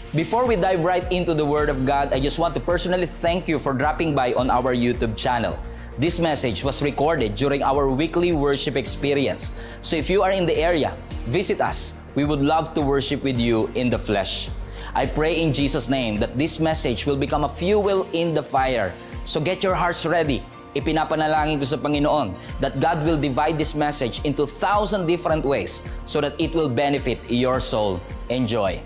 Before we dive right into the Word of God, I just want to personally thank you for dropping by on our YouTube channel. This message was recorded during our weekly worship experience. So if you are in the area, visit us. We would love to worship with you in the flesh. I pray in Jesus' name that this message will become a fuel in the fire. So get your hearts ready. Ipinapanalangin ko sa Panginoon that God will divide this message into 1,000 different ways so that it will benefit your soul. Enjoy.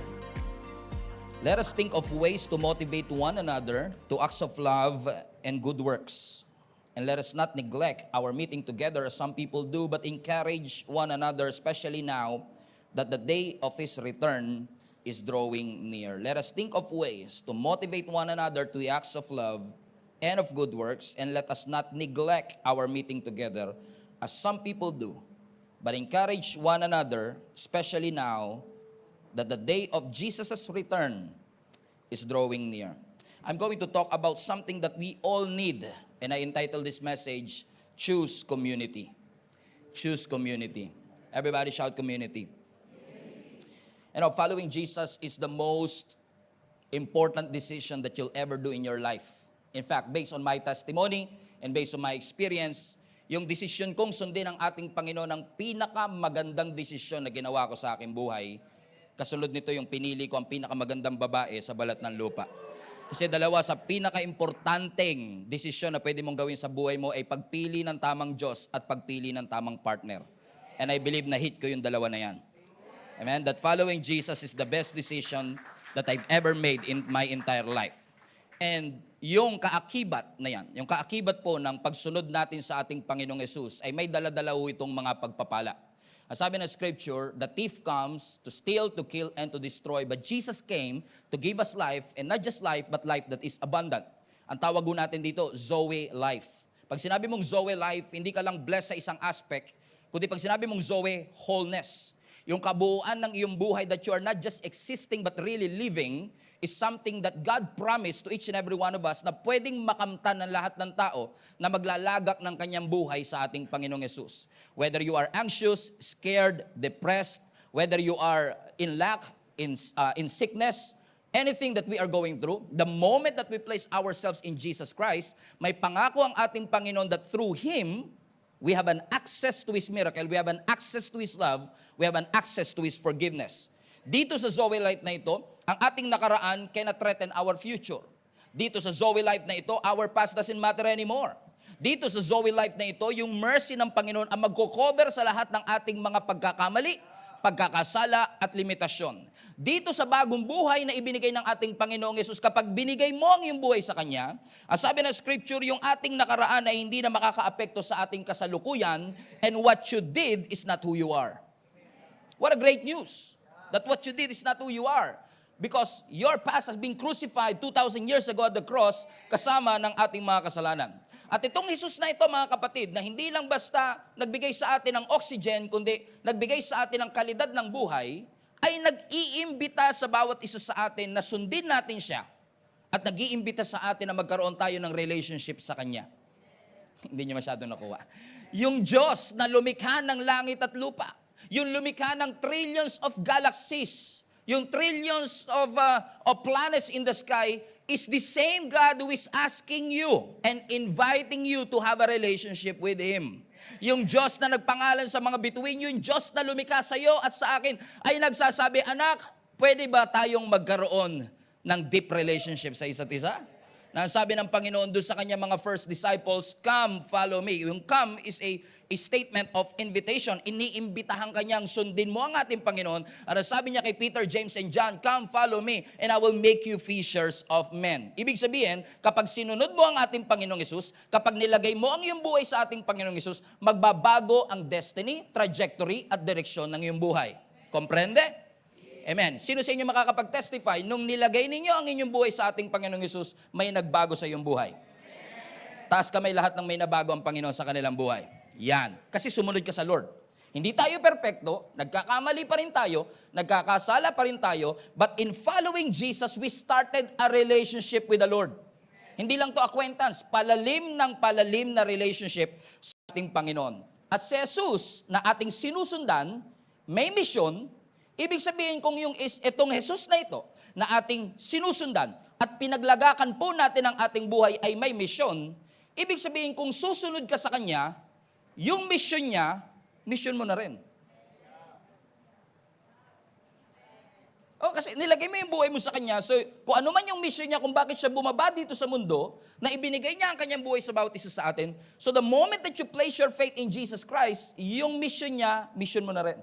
Let us think of ways to motivate one another to acts of love and good works. And let us not neglect our meeting together as some people do, but encourage one another, especially now that the day of His return is drawing near. Let us think of ways to motivate one another to the acts of love and of good works, and let us not neglect our meeting together as some people do, but encourage one another, especially now that the day of Jesus' return is drawing near. I'm going to talk about something that we all need, and I entitled this message, Choose Community. Choose community. Everybody shout community. You know, following Jesus is the most important decision that you'll ever do in your life. In fact, based on my testimony and based on my experience, yung desisyon kong sundin ang ating Panginoon ang pinakamagandang desisyon na ginawa ko sa aking buhay. Kasunod nito yung pinili ko ang pinakamagandang babae sa balat ng lupa. Kasi dalawa sa pinakaimportanteng desisyon na pwede mong gawin sa buhay mo ay pagpili ng tamang Diyos at pagpili ng tamang partner. And I believe na hit ko yung dalawa na yan. Amen? That following Jesus is the best decision that I've ever made in my entire life. And yung kaakibat na yan, yung kaakibat po ng pagsunod natin sa ating Panginoong Yesus ay may dala-dala po itong mga pagpapala. Ang sabi ng Scripture, the thief comes to steal, to kill, and to destroy. But Jesus came to give us life, and not just life, but life that is abundant. Ang tawag po natin dito, Zoe life. Pag sinabi mong Zoe life, hindi ka lang blessed sa isang aspect, kundi pag sinabi mong Zoe, wholeness. Yung kabuuan ng iyong buhay that you are not just existing but really living is something that God promised to each and every one of us na pwedeng makamtan ng lahat ng tao na maglalagak ng kanyang buhay sa ating Panginoong Yesus. Whether you are anxious, scared, depressed, whether you are in lack, in sickness, anything that we are going through, the moment that we place ourselves in Jesus Christ, may pangako ang ating Panginoon that through Him, we have an access to His miracle, we have an access to His love, we have an access to His forgiveness. Dito sa Zoe life na ito, ang ating nakaraan cannot threaten our future. Dito sa Zoe life na ito, our past doesn't matter anymore. Dito sa Zoe life na ito, yung mercy ng Panginoon ang magko-cover sa lahat ng ating mga pagkakamali, pagkakasala at limitasyon. Dito sa bagong buhay na ibinigay ng ating Panginoong Yesus, kapag binigay mo ang iyong buhay sa Kanya, ang sabi ng Scripture, yung ating nakaraan ay hindi na makakaapekto sa ating kasalukuyan, and what you did is not who you are. What a great news! That what you did is not who you are. Because your past has been crucified 2,000 years ago at the cross kasama ng ating mga kasalanan. At itong Jesus na ito, mga kapatid, na hindi lang basta nagbigay sa atin ng oxygen, kundi nagbigay sa atin ng kalidad ng buhay, ay nag-iimbita sa bawat isa sa atin na sundin natin siya at nag-iimbita sa atin na magkaroon tayo ng relationship sa Kanya. Hindi niyo masyado nakuha. Yung Diyos na lumikha ng langit at lupa, yung lumikha ng trillions of galaxies, yung trillions of planets in the sky, is the same God who is asking you and inviting you to have a relationship with Him. Yung Diyos na nagpangalan sa mga bituin, yung Diyos na lumikha sa iyo at sa akin, ay nagsasabi, anak, pwede ba tayong magkaroon ng deep relationship sa isa't isa? Na sabi ng Panginoon doon sa kanyang mga first disciples, come, follow me. Yung come is a statement of invitation. Iniimbitahan kanyang sundin mo ang ating Panginoon. At sabi niya kay Peter, James, and John, come, follow me, and I will make you fishers of men. Ibig sabihin, kapag sinunod mo ang ating Panginoong Yesus, kapag nilagay mo ang iyong buhay sa ating Panginoong Yesus, magbabago ang destiny, trajectory, at direksyon ng iyong buhay. Komprende? Amen. Sino sa inyo makakapag-testify, nung nilagay ninyo ang inyong buhay sa ating Panginoong Yesus, may nagbago sa iyong buhay? Taas kamay lahat ng may nabago ang Panginoon sa kanilang buhay. Yan. Kasi sumunod ka sa Lord. Hindi tayo perpekto, nagkakamali pa rin tayo, nagkakasala pa rin tayo, but in following Jesus, we started a relationship with the Lord. Hindi lang to acquaintance, palalim na relationship sa ating Panginoon. At si Jesus na ating sinusundan, may mission. Ibig sabihin kung itong Jesus na ito, na ating sinusundan at pinaglagakan po natin ang ating buhay ay may misyon, ibig sabihin kung susunod ka sa Kanya, yung mission niya, mission mo na rin. Kasi nilagay mo yung buhay mo sa Kanya, so kung ano man yung mission niya, kung bakit siya bumaba dito sa mundo, na ibinigay niya ang Kanyang buhay sa bawat isa sa atin, so the moment that you place your faith in Jesus Christ, yung mission niya, mission mo na rin.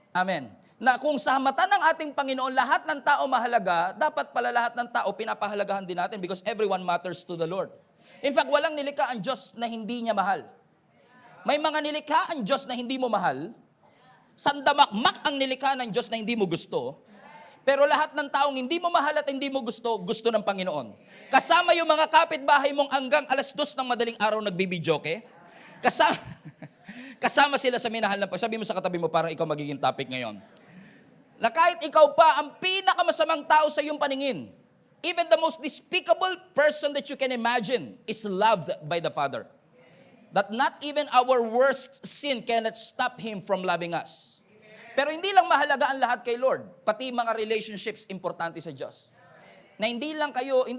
Amen. Na kung sa mata ng ating Panginoon, lahat ng tao mahalaga, dapat pala lahat ng tao pinapahalagahan din natin because everyone matters to the Lord. In fact, walang nilikha ang Diyos na hindi niya mahal. May mga nilikha ang Diyos na hindi mo mahal, sandamakmak ang nilikha ng Diyos na hindi mo gusto, pero lahat ng taong hindi mo mahal at hindi mo gusto, gusto ng Panginoon. Kasama yung mga kapitbahay mong hanggang 2:00 ng madaling araw nagbibidyoke, kasama sila sa minahal na sabi mo sa katabi mo, parang ikaw magiging topic ngayon. Na kahit ikaw pa, ang pinakamasamang tao sa iyong paningin, even the most despicable person that you can imagine is loved by the Father. That not even our worst sin cannot stop Him from loving us. Pero hindi lang mahalaga ang lahat kay Lord, pati mga relationships importante sa Diyos. Na hindi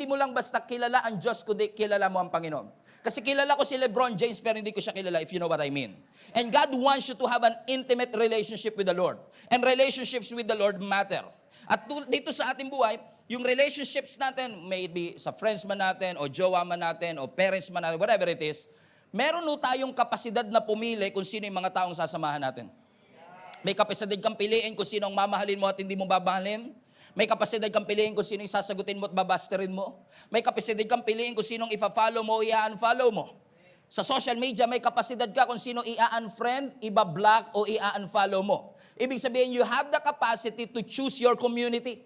mo lang basta kilala ang Diyos, kundi kilala mo ang Panginoon. Kasi kilala ko si LeBron James, pero hindi ko siya kilala, if you know what I mean. And God wants you to have an intimate relationship with the Lord. And relationships with the Lord matter. At dito sa ating buhay, yung relationships natin, may it be sa friends man natin, o jowa man natin, o parents man natin, whatever it is, meron tayong kapasidad na pumili kung sino yung mga taong sasamahan natin. May kapasidad kang piliin kung sino ang mamahalin mo at hindi mo babahalin. May kapasidad kang piliin kung sino yung sasagutin mo at babasterin mo. May kapasidad kang piliin kung sino i-follow mo o i-unfollow mo. Sa social media, may kapasidad ka kung sino i-unfriend, i-block o i-unfollow mo. Ibig sabihin, you have the capacity to choose your community.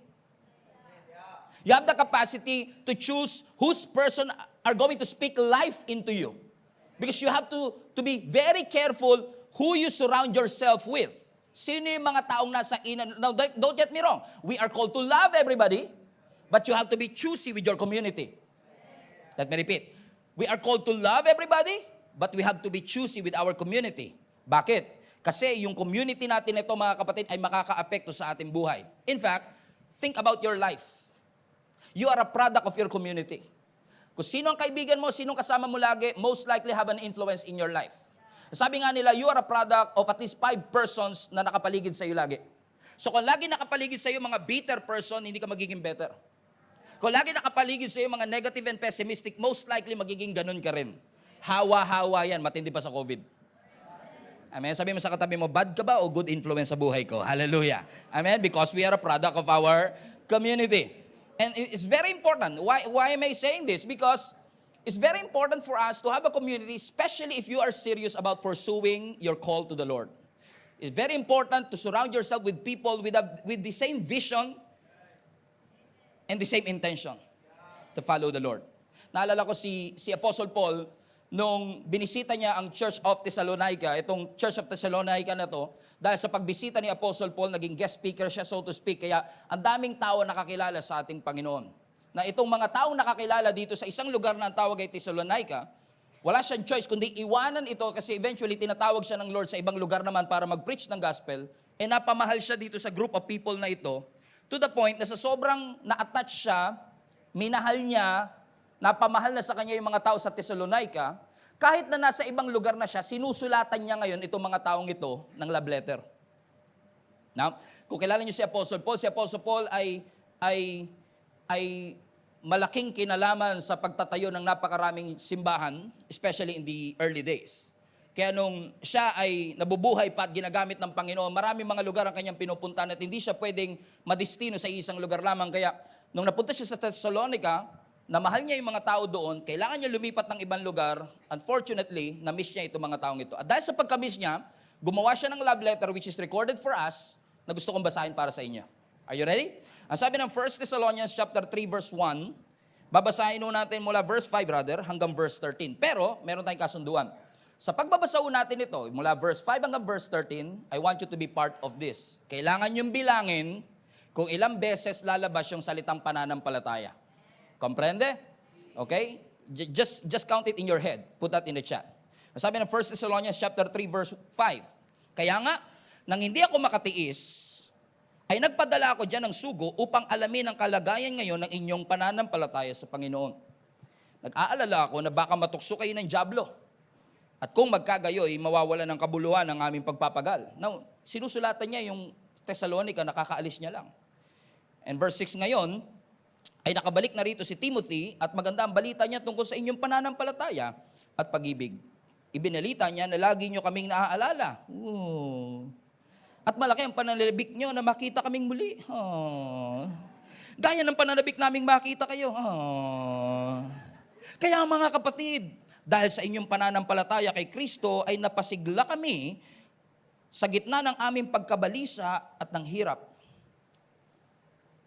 You have the capacity to choose whose person are going to speak life into you. Because you have to be very careful who you surround yourself with. Sino yung mga taong nasa inan? Now, don't get me wrong. We are called to love everybody, but you have to be choosy with your community. Let me repeat. We are called to love everybody, but we have to be choosy with our community. Bakit? Kasi yung community natin ito, mga kapatid, ay makaka-apekto sa ating buhay. In fact, think about your life. You are a product of your community. Kung sino ang kaibigan mo, sino kasama mo lagi, most likely have an influence in your life. Sabi nga nila, you are a product of at least 5 persons na nakapaligid sa iyo lagi. So kung lagi nakapaligid sa iyo mga bitter person, hindi ka magiging better. Kung lagi nakapaligid sa iyo mga negative and pessimistic, most likely magiging ganun ka rin. Hawa-hawa yan, matindi pa sa COVID. Amen? Sabi mo sa katabi mo, bad ka ba o good influence sa buhay ko? Hallelujah. Amen? Because we are a product of our community. And it's very important. Why am I saying this? Because it's very important for us to have a community, especially if you are serious about pursuing your call to the Lord. It's very important to surround yourself with people with the same vision and the same intention to follow the Lord. Naalala ko si Apostle Paul, nung binisita niya ang Church of Thessalonica, itong Church of Thessalonica na to, dahil sa pagbisita ni Apostle Paul, naging guest speaker siya, so to speak, kaya ang daming tao nakakilala sa ating Panginoon. Na itong mga taong nakakilala dito sa isang lugar na ang tawag ay Thessalonica, wala siyang choice kundi iwanan ito kasi eventually tinatawag siya ng Lord sa ibang lugar naman para mag-preach ng gospel, napamahal siya dito sa group of people na ito, to the point na sa sobrang na-attach siya, minahal niya, napamahal na sa kanya yung mga tao sa Thessalonica, kahit na nasa ibang lugar na siya, sinusulatan niya ngayon itong mga taong ito ng love letter. Now, kung kilala niyo si Apostle Paul ay malaking kinalaman sa pagtatayo ng napakaraming simbahan, especially in the early days. Kaya nung siya ay nabubuhay pa at ginagamit ng Panginoon, maraming mga lugar ang kanyang pinupuntahan at hindi siya pwedeng madestino sa isang lugar lamang. Kaya nung napunta siya sa Thessalonica, na mahal niya yung mga tao doon, kailangan niya lumipat ng ibang lugar. Unfortunately, na-miss niya itong mga taong ito. At dahil sa pagka-miss niya, gumawa siya ng love letter which is recorded for us na gusto kong basahin para sa inyo. Are you ready? Ang sabi ng 1 Thessalonians chapter 3 verse 1, babasahin natin mula verse 5 hanggang verse 13. Pero, meron tayong kasunduan. Sa pagbabasa natin ito, mula verse 5 hanggang verse 13, I want you to be part of this. Kailangan yung bilangin kung ilang beses lalabas yung salitang pananampalataya. Comprende? Okay? Just count it in your head. Put that in the chat. Sabi ng 1 Thessalonians chapter 3 verse 5. Kaya nga, nang hindi ako makatiis, ay nagpadala ako dyan ng sugo upang alamin ang kalagayan ngayon ng inyong pananampalataya sa Panginoon. Nag-aalala ako na baka matukso kayo ng dyablo. At kung magkagayoy, mawawala ng kabuluhan ang aming pagpapagal. Now, sinusulatan niya yung Thessalonica, nakakaalis niya lang. And verse 6 ngayon, ay nakabalik na rito si Timothy at maganda ang balita niya tungkol sa inyong pananampalataya at pag-ibig. Ibinalita niya na lagi niyo kaming naaalala. At malaki ang pananalibik nyo na makita kaming muli. Gaya ng pananalibik naming makita kayo. Kaya mga kapatid, dahil sa inyong pananampalataya kay Kristo ay napasigla kami sa gitna ng aming pagkabalisa at ng hirap.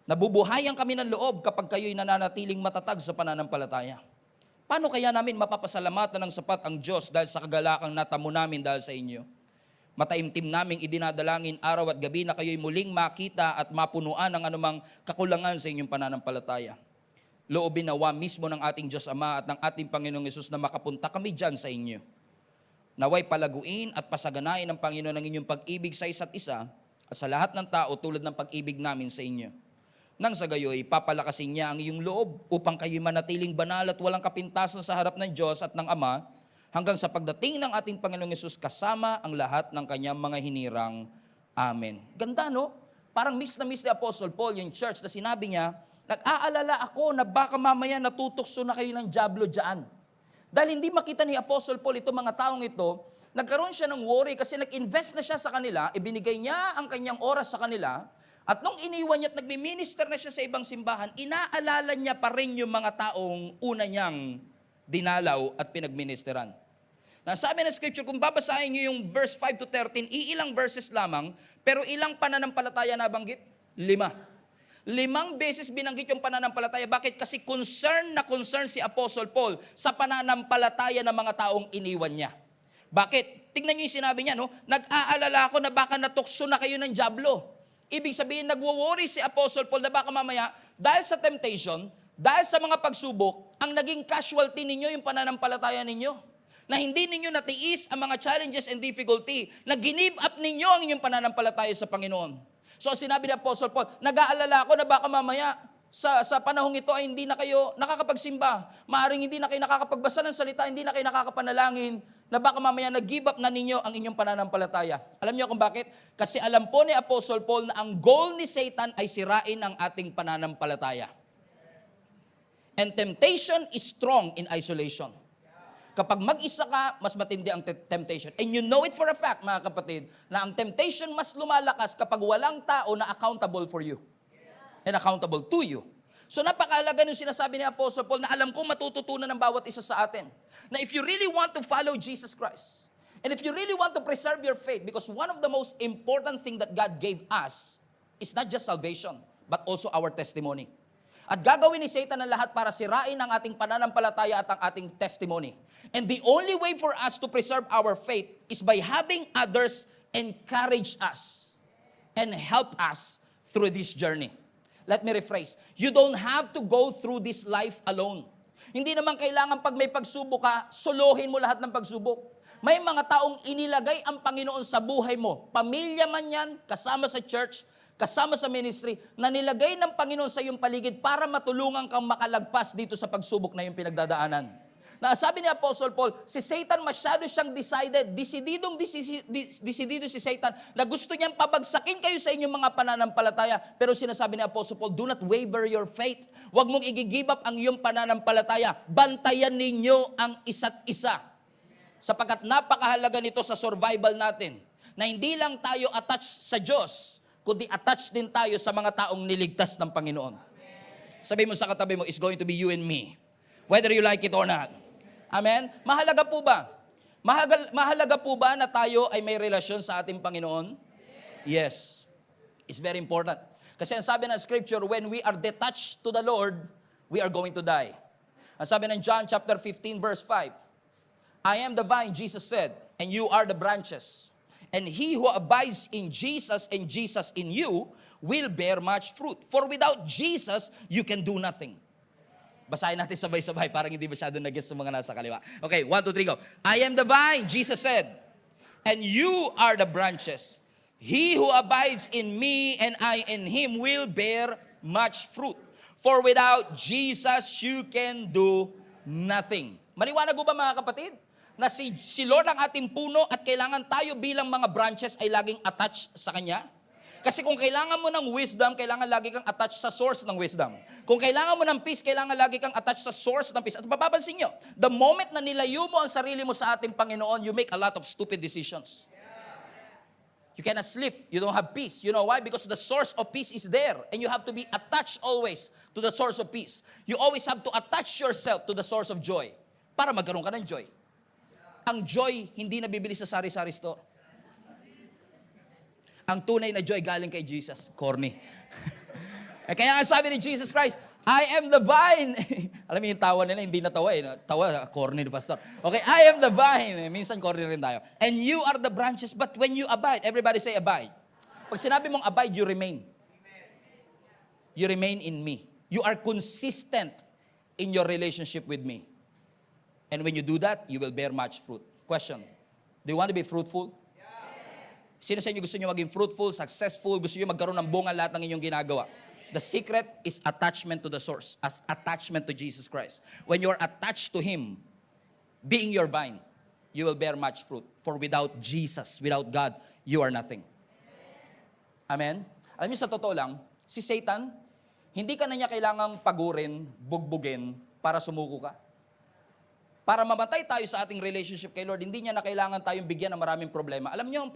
Nabubuhayan kami ng loob kapag kayo'y nananatiling matatag sa pananampalataya. Paano kaya namin mapapasalamatan ng sapat ang Diyos dahil sa kagalakang natamo namin dahil sa inyo? Mataimtim naming idinadalangin araw at gabi na kayo'y muling makita at mapunuan ng anumang kakulangan sa inyong pananampalataya. Loobin nawa mismo ng ating Diyos Ama at ng ating Panginoong Hesus na makapunta kami dyan sa inyo. Naway palaguin at pasaganain ng Panginoon ang inyong pag-ibig sa isa't isa at sa lahat ng tao tulad ng pag-ibig namin sa inyo. Nang sa gayoy, papalakasin niya ang iyong loob upang kayo'y manatiling banal at walang kapintasan sa harap ng Diyos at ng Ama hanggang sa pagdating ng ating Panginoong Hesus kasama ang lahat ng kanyang mga hinirang. Amen. Ganda, no? Parang miss na miss ni Apostle Paul yung church na sinabi niya, nag-aalala ako na baka mamaya natutokso na kayo ng dyablo dyan. Dahil hindi makita ni Apostle Paul itong mga taong ito, nagkaroon siya ng worry kasi nag-invest na siya sa kanila, ibinigay niya ang kanyang oras sa kanila, at nung iniwan niya at nagmi-minister na siya sa ibang simbahan, inaalala niya pa rin yung mga taong una niyang dinalaw at pinagministeran. Nasabi ng scripture, kung babasahin niyo yung verse 5 to 13, iilang verses lamang, pero ilang pananampalataya nabanggit? 5. 5 beses binanggit yung pananampalataya. Bakit? Kasi concern si Apostle Paul sa pananampalataya ng mga taong iniwan niya. Bakit? Tingnan niyo yung sinabi niya, no? Nag-aalala ako na baka natukso na kayo ng dyablo. Ibig sabihin, nagwo-worry si Apostle Paul na baka mamaya, dahil sa temptation, dahil sa mga pagsubok, ang naging casualty ninyo yung pananampalataya ninyo. Na hindi ninyo natiis ang mga challenges and difficulty, na give up ninyo ang inyong pananampalataya sa Panginoon. So sinabi ni Apostle Paul, nag-aalala ako na baka mamaya sa panahong ito ay hindi na kayo nakakapagsimba. Maaring hindi na kayo nakakapagbasa ng salita, hindi na kayo nakakapanalangin, na baka mamaya nag-give up na ninyo ang inyong pananampalataya. Alam niyo kung bakit? Kasi alam po ni Apostle Paul na ang goal ni Satan ay sirain ang ating pananampalataya. And temptation is strong in isolation. Kapag mag-isa ka, mas matindi ang temptation. And you know it for a fact, mga kapatid, na ang temptation mas lumalakas kapag walang tao na accountable for you. And accountable to you. So napakahalaga yung sinasabi ni Apostle Paul na alam kong matututunan ng bawat isa sa atin. Na if you really want to follow Jesus Christ, and if you really want to preserve your faith, because one of the most important thing that God gave us is not just salvation, but also our testimony. At gagawin ni Satan ang lahat para sirain ang ating pananampalataya at ang ating testimony. And the only way for us to preserve our faith is by having others encourage us and help us through this journey. Let me rephrase. You don't have to go through this life alone. Hindi naman kailangan pag may pagsubok ka, solohin mo lahat ng pagsubok. May mga taong inilagay ang Panginoon sa buhay mo. Pamilya man yan, kasama sa church, kasama sa ministry, na nilagay ng Panginoon sa iyong paligid para matulungan kang makalagpas dito sa pagsubok na iyong pinagdadaanan. Sabi ni Apostle Paul, si Satan masyado siyang desidido si Satan na gusto niyang pabagsakin kayo sa inyong mga pananampalataya. Pero sinasabi ni Apostle Paul, do not waver your faith. Huwag mong i-give up ang iyong pananampalataya. Bantayan ninyo ang isa't isa. Sapagkat napakahalaga nito sa survival natin, na hindi lang tayo attached sa Diyos, kundi attached din tayo sa mga taong niligtas ng Panginoon. Sabi mo sa katabi mo, it's going to be you and me. Whether you like it or not. Amen? Mahalaga po ba? Mahalaga po ba na tayo ay may relasyon sa ating Panginoon? Yes. It's very important. Kasi ang sabi ng scripture, when we are detached to the Lord, we are going to die. Ang sabi ng John chapter 15 verse 5, I am the vine, Jesus said, and you are the branches. And he who abides in Jesus and Jesus in you will bear much fruit. For without Jesus, you can do nothing. Basahin natin sabay-sabay, parang hindi masyado nag-gets sa mga nasa kaliwa. Okay, 1, 2, 3, go. I am the vine, Jesus said, and you are the branches. He who abides in me and I in him will bear much fruit. For without Jesus, you can do nothing. Maliwanag po ba mga kapatid? Na si Lord ang ating puno at kailangan tayo bilang mga branches ay laging attached sa Kanya? Kasi kung kailangan mo ng wisdom, kailangan lagi kang attached sa source ng wisdom. Kung kailangan mo ng peace, kailangan lagi kang attached sa source ng peace. At mapapansin nyo, the moment na nilayo mo ang sarili mo sa ating Panginoon, you make a lot of stupid decisions. You cannot sleep. You don't have peace. You know why? Because the source of peace is there. And you have to be attached always to the source of peace. You always have to attach yourself to the source of joy para magkaroon ka ng joy. Ang joy, hindi nabibili sa sari-sari store. Ang tunay na joy galing kay Jesus. Corny. Kaya nga sabi ni Jesus Christ, I am the vine. Alam mo yung tawa nila, hindi natawa eh. Tawa, corny ni pastor. Okay, I am the vine. Minsan corny rin tayo. And you are the branches, but when you abide, everybody say abide. Pag sinabi mong abide, you remain. You remain in me. You are consistent in your relationship with me. And when you do that, you will bear much fruit. Question, do you want to be fruitful? Sino sa inyo gusto nyo maging fruitful, successful, gusto nyo magkaroon ng bunga lahat ng inyong ginagawa? The secret is attachment to the source, as attachment to Jesus Christ. When you're attached to Him, being your vine, you will bear much fruit. For without Jesus, without God, you are nothing. Amen? Alam niyo sa totoo lang, si Satan, hindi ka na niya kailangang pagurin, bugbugin, para sumuko ka. Para mamatay tayo sa ating relationship kay Lord, hindi niya na kailangan tayong bigyan ng maraming problema. Alam niyo,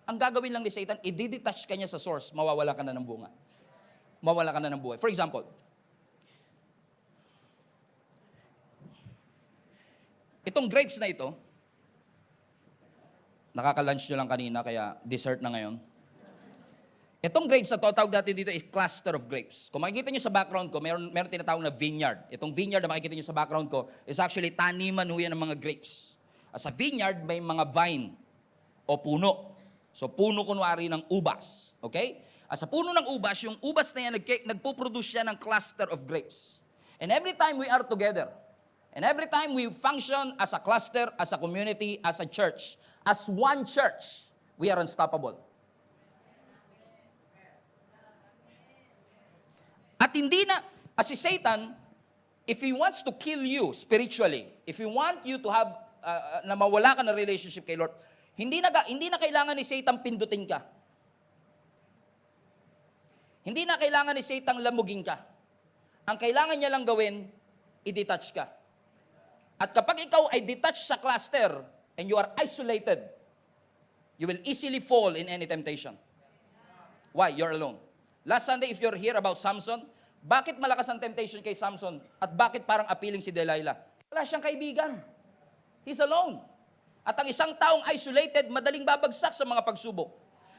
ang gagawin lang ni Satan, i-detach ka niya sa source, mawawala ka na ng bunga. Mawawala ka na ng buhay. For example, itong grapes na ito, nakaka-lunch nyo lang kanina, kaya dessert na ngayon. Itong grapes na to, tawag natin dito is cluster of grapes. Kung makikita nyo sa background ko, meron tinatawag na vineyard. Itong vineyard na makikita nyo sa background ko is actually taniman ho yan ng mga grapes. As a vineyard, may mga vine o puno. So puno kunwari ng ubas. Okay? As a puno ng ubas, yung ubas na yan, nagpo-produce siya ng cluster of grapes. And every time we are together, and every time we function as a cluster, as a community, as a church, as one church, we are unstoppable. At hindi na, as si Satan, if he wants to kill you spiritually, if he want you to have, na mawala ka na relationship kay Lord, hindi na kailangan ni Satan pindutin ka. Hindi na kailangan ni Satan lamugin ka. Ang kailangan niya lang gawin, i-detach ka. At kapag ikaw ay detached sa cluster, and you are isolated, you will easily fall in any temptation. Why? You're alone. Last Sunday, if you're here about Samson, bakit malakas ang temptation kay Samson? At bakit parang appealing si Delilah? Wala siyang kaibigan. He's alone. At ang isang taong isolated, madaling babagsak sa mga pagsubok.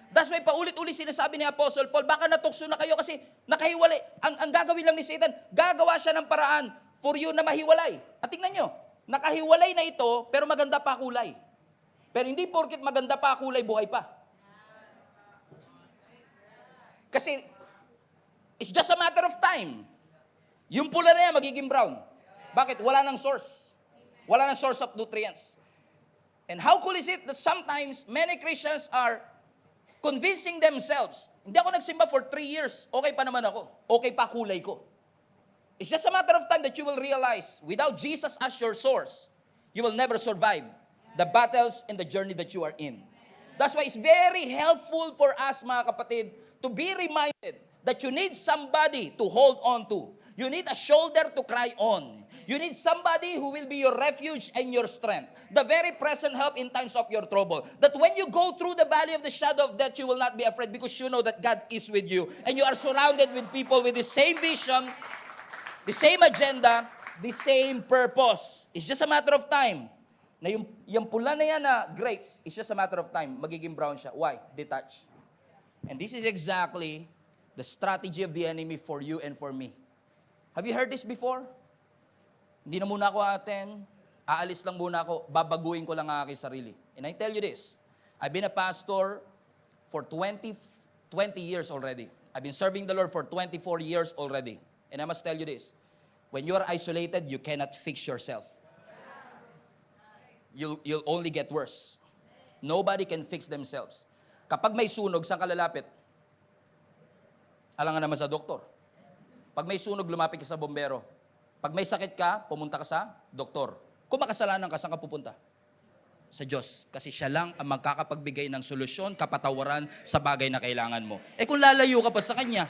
That's why paulit-ulit sinasabi ni Apostle Paul, baka natukso na kayo kasi nakahiwalay. Ang gagawin lang ni Satan, gagawa siya ng paraan for you na mahiwalay. At tingnan nyo, nakahiwalay na ito, pero maganda pa kulay. Pero hindi porket maganda pa kulay, buhay pa. Kasi, it's just a matter of time. Yung pula na yan, magiging brown. Bakit? Wala nang source. Wala nang source of nutrients. And how cool is it that sometimes many Christians are convincing themselves, hindi ako nagsimba for 3 years, okay pa naman ako. Okay pa kulay ko. It's just a matter of time that you will realize, without Jesus as your source, you will never survive the battles and the journey that you are in. That's why it's very helpful for us, mga kapatid, to be reminded that you need somebody to hold on to. You need a shoulder to cry on. You need somebody who will be your refuge and your strength. The very present help in times of your trouble. That when you go through the valley of the shadow of death, you will not be afraid because you know that God is with you. And you are surrounded with people with the same vision, the same agenda, the same purpose. It's just a matter of time. Na yung pula na yan na grapes, it's just a matter of time. Magiging brown siya. Why? Detach. And this is exactly the strategy of the enemy for you and for me. Have you heard this before? Hindi na muna ako attend, aalis lang muna ako, babaguhin ko lang ang aking sarili. And I tell you this, I've been a pastor for 20 years already. I've been serving the Lord for 24 years already. And I must tell you this, when you are isolated, you cannot fix yourself. You'll only get worse. Nobody can fix themselves. Kapag may sunog, saan ka lalapit? Alangan naman sa doktor. Pag may sunog, lumapit ka sa bombero. Pag may sakit ka, pumunta ka sa doktor. Kung makasalanan ka, saan ka pupunta? Sa Diyos. Kasi siya lang ang magkakapagbigay ng solusyon, kapatawaran sa bagay na kailangan mo. Kung lalayo ka pa sa Kanya,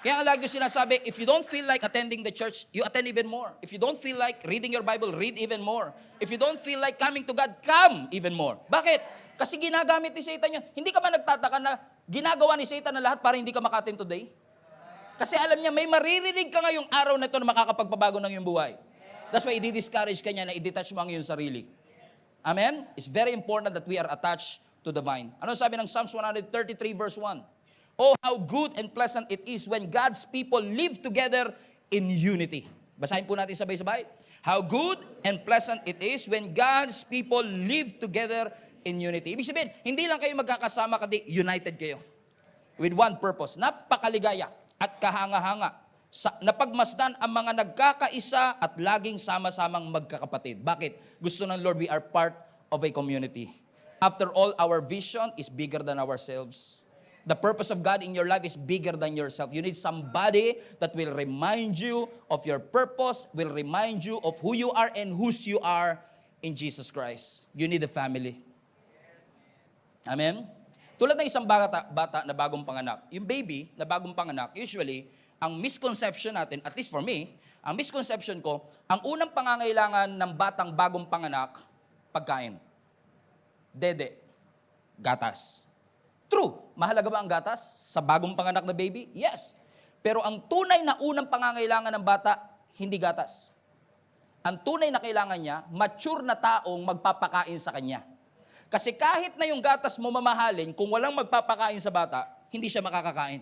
kaya lagi ko sinasabi, if you don't feel like attending the church, you attend even more. If you don't feel like reading your Bible, read even more. If you don't feel like coming to God, come even more. Bakit? Kasi ginagamit ni Satan yun. Hindi ka ba nagtataka na ginagawa ni Satan na lahat para hindi ka makatin today? Kasi alam niya, may maririnig ka ngayong araw na ito na makakapagpabago ng iyong buhay. That's why i-discourage ka niya na i-detach mo ang iyong sarili. Amen? It's very important that we are attached to the vine. Ano sabi ng Psalms 133 verse 1? Oh, how good and pleasant it is when God's people live together in unity. Basahin po natin sabay-sabay. How good and pleasant it is when God's people live together in unity. Ibig sabihin, hindi lang kayo magkakasama, kundi united kayo. With one purpose. Napakaligaya at kahanga-hanga. Napagmasdan ang mga nagkakaisa at laging sama-samang magkakapatid. Bakit? Gusto ng Lord, we are part of a community. After all, our vision is bigger than ourselves. The purpose of God in your life is bigger than yourself. You need somebody that will remind you of your purpose, will remind you of who you are and whose you are in Jesus Christ. You need a family. Amen? Tulad ng isang bata na bagong panganak. Yung baby na bagong panganak, usually, ang misconception natin, at least for me, ang misconception ko, ang unang pangangailangan ng batang bagong panganak, pagkain. Dede. Gatas. True. Mahalaga ba ang gatas sa bagong panganak na baby? Yes. Pero ang tunay na unang pangangailangan ng bata, hindi gatas. Ang tunay na kailangan niya, mature na taong magpapakain sa kanya. Kasi kahit na yung gatas mo mamahalin, kung walang magpapakain sa bata, hindi siya makakakain.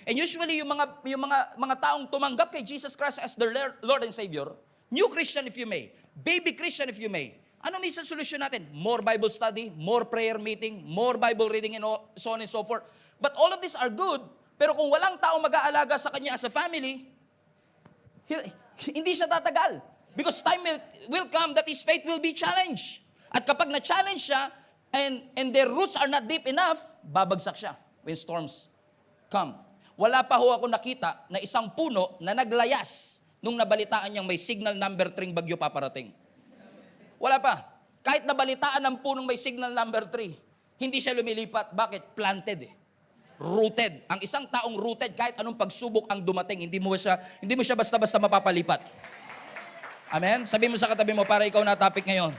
And usually, yung mga taong tumanggap kay Jesus Christ as their Lord and Savior, new Christian if you may, baby Christian if you may, ano minsan solusyon natin? More Bible study, more prayer meeting, more Bible reading, and so on and so forth. But all of these are good, pero kung walang taong mag-aalaga sa kanya as a family, hindi siya tatagal. Because time will come that his faith will be challenged. At kapag na-challenge siya, and their roots are not deep enough, babagsak siya when storms come. Wala pa ho ako nakita na isang puno na naglayas nung nabalitaan niyang may signal number 3 bagyo paparating. Wala pa. Kahit nabalitaan ng punong may signal number 3, hindi siya lumilipat. Bakit? Planted eh. Rooted. Ang isang taong rooted, kahit anong pagsubok ang dumating, hindi mo siya basta-basta mapapalipat. Amen? Sabi mo sa katabi mo, para ikaw na topic ngayon.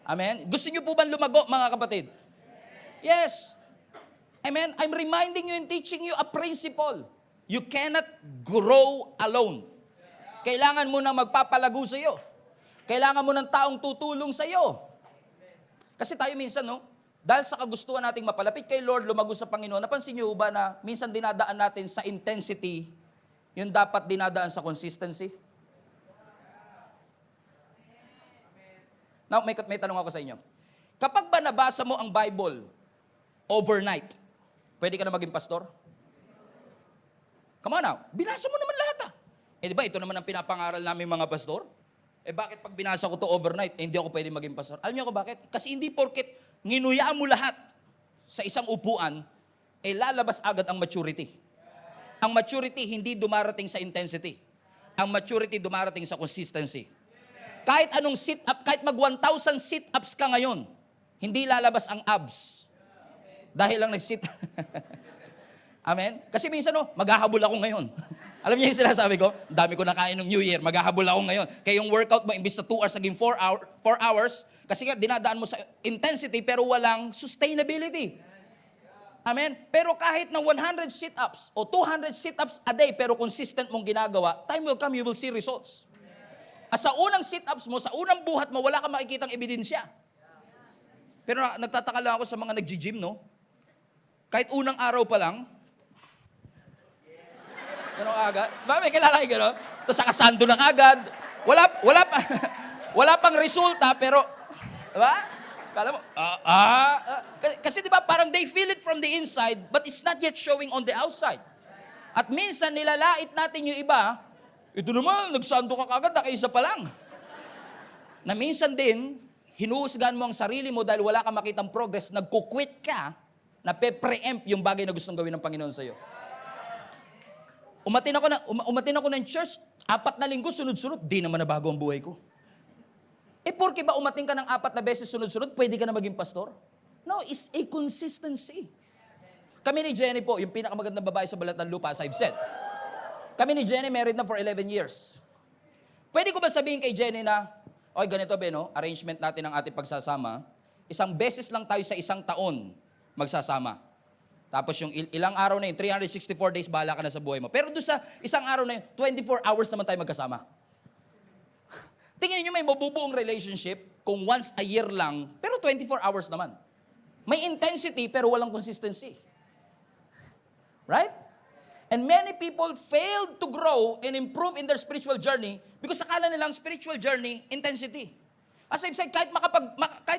Amen? Gusto niyo po ba lumago, mga kapatid? Yes. Amen? I'm reminding you and teaching you a principle. You cannot grow alone. Kailangan mo nang magpapalago sa iyo. Kailangan mo ng taong tutulong sa iyo. Kasi tayo minsan, dahil sa kagustuhan nating mapalapit kay Lord, lumago sa Panginoon, napansin niyo ba na minsan dinadaan natin sa intensity, yung dapat dinadaan sa consistency? Now, may tanong ako sa inyo. Kapag ba nabasa mo ang Bible overnight, pwede ka na maging pastor? Come on now, binasa mo naman lahat di ba, ito naman ang pinapangaral namin mga pastor? Bakit pag binasa ko to overnight, hindi ako pwede maging pastor? Alam niyo ko bakit? Kasi hindi porket nginuya mo lahat sa isang upuan, lalabas agad ang maturity. Ang maturity hindi dumarating sa intensity. Ang maturity dumarating sa consistency. Kahit anong sit-up, kahit mag 1,000 sit-ups ka ngayon, hindi lalabas ang abs. Dahil lang nag-sit. Amen? Kasi minsan, maghahabol ako ngayon. Alam niyo yung sinasabi ko? Dami ko nakain ng New Year, maghahabol ako ngayon. Kaya yung workout mo, imbis na 2 hours, naging 4 hours, kasi nga dinadaan mo sa intensity, pero walang sustainability. Amen? Pero kahit na 100 sit-ups o 200 sit-ups a day, pero consistent mong ginagawa, time will come, you will see results. At sa unang sit-ups mo, sa unang buhat mo, wala kang makikitang ebidensya. Pero nagtataka lang ako sa mga nag-gym, Kahit unang araw pa lang, gano'ng agad. May kilala kayo gano'n? Tapos nakasando lang agad. Wala pang resulta, pero, diba? Kala mo, kasi diba parang they feel it from the inside, but it's not yet showing on the outside. At minsan nilalait natin yung iba, ito naman, nagsando ka kagad, nakaisa pa lang. Na minsan din, hinuhusgahan mo ang sarili mo dahil wala kang makitang progress, nagkukwit ka, Nape-preempt yung bagay na gustong gawin ng Panginoon sa'yo. Umatin ako ng church, 4 na linggo, sunod-sunod, di naman nabago ang buhay ko. Porke ba umating ka ng 4 na beses sunod-sunod, pwede ka na maging pastor? No, it's a consistency. Kami ni Jenny po, yung pinakamagandang babae sa balat ng lupa, as I've said. Kami ni Jenny married na for 11 years. Pwede ko ba sabihin kay Jenny na, oy, ganito ba, no? Arrangement natin ng ating pagsasama, 1 beses lang tayo sa 1 taon magsasama. Tapos yung ilang araw na yun, 364 days, bahala ka na sa buhay mo. Pero doon sa 1 araw na yun, 24 hours naman tayo magkasama. Tingnan niyo may mabubuong relationship kung once a year lang, pero 24 hours naman. May intensity pero walang consistency. Right? And many people failed to grow and improve in their spiritual journey because akala nilang spiritual journey, intensity. As I've said, kahit